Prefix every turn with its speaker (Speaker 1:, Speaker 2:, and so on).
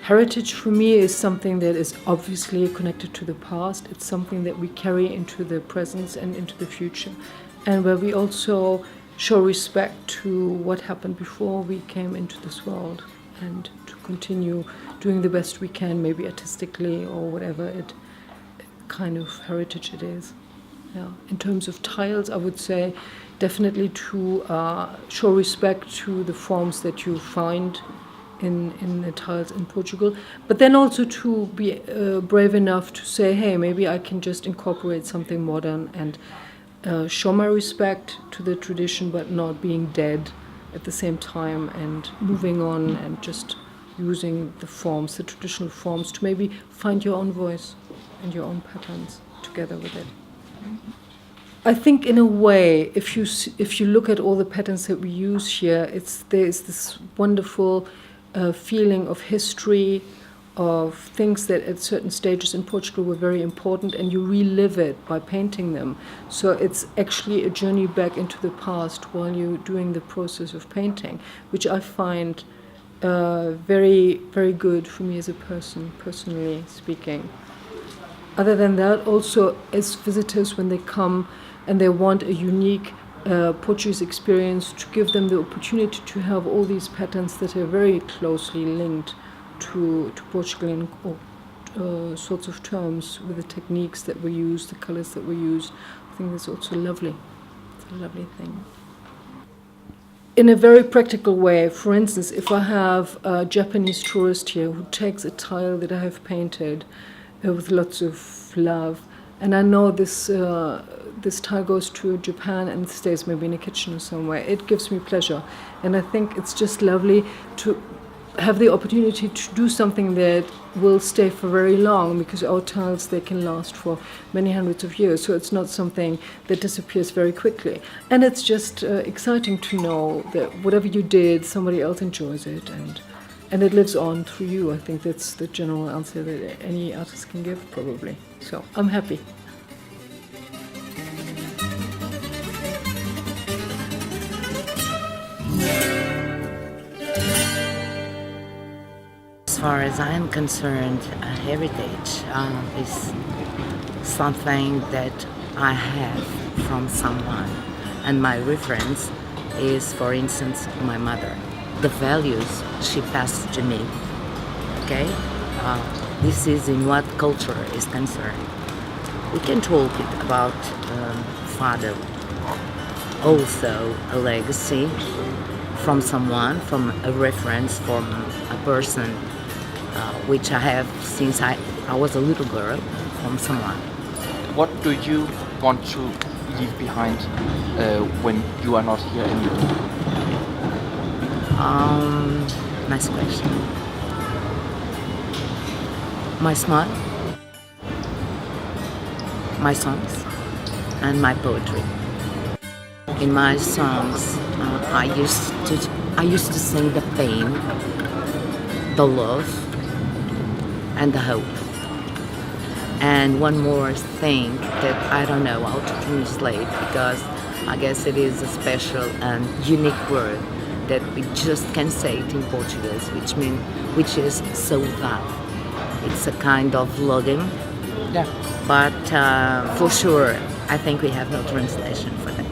Speaker 1: Heritage for me is something that is obviously connected to the past. It's something that we carry into the present and into the future, and where we also show respect to what happened before we came into this world, and to continue doing the best we can, maybe artistically or whatever it kind of heritage it is. Yeah. In terms of tiles, I would say definitely to show respect to the forms that you find in the tiles in Portugal, but then also to be brave enough to say, hey, maybe I can just incorporate something modern and show my respect to the tradition, but not being dead at the same time, and moving on and just using the forms, the traditional forms, to maybe find your own voice and your own patterns together with it. I think in a way, if you look at all the patterns that we use here, there's this wonderful feeling of history, of things that at certain stages in Portugal were very important, and you relive it by painting them. So it's actually a journey back into the past while you're doing the process of painting, which I find very, very good for me as a person, personally speaking. Other than that, also as visitors, when they come and they want a unique Portuguese experience, to give them the opportunity to have all these patterns that are very closely linked to Portugal in all sorts of terms, with the techniques that we use, the colors that we use. I think that's also lovely. It's a lovely thing. In a very practical way, for instance, if I have a Japanese tourist here who takes a tile that I have painted with lots of love, and I know this tile goes to Japan and stays maybe in a kitchen or somewhere, it gives me pleasure. And I think it's just lovely to have the opportunity to do something that will stay for very long, because our tiles, they can last for many hundreds of years, so it's not something that disappears very quickly. And it's just exciting to know that whatever you did, somebody else enjoys it, and it lives on through you. I think that's the general answer that any artist can give, probably. So I'm happy.
Speaker 2: As far as I am concerned, heritage is something that I have from someone, and my reference is, for instance, my mother. The values she passed to me. Okay, this is in what culture is concerned. We can talk about father, also a legacy from someone, from a reference, from a person. Which I have since I was a little girl, from someone.
Speaker 3: What do you want to leave behind when you are not here anymore?
Speaker 2: Nice question. My smile, my songs, and my poetry. In my songs, I used to sing the pain, the love, and the hope. And one more thing that I don't know how to translate, because I guess it is a special and unique word that we just can say it in Portuguese, which is saudade. It's a kind of longing,
Speaker 3: Yeah.
Speaker 2: but for sure I think we have no translation for that.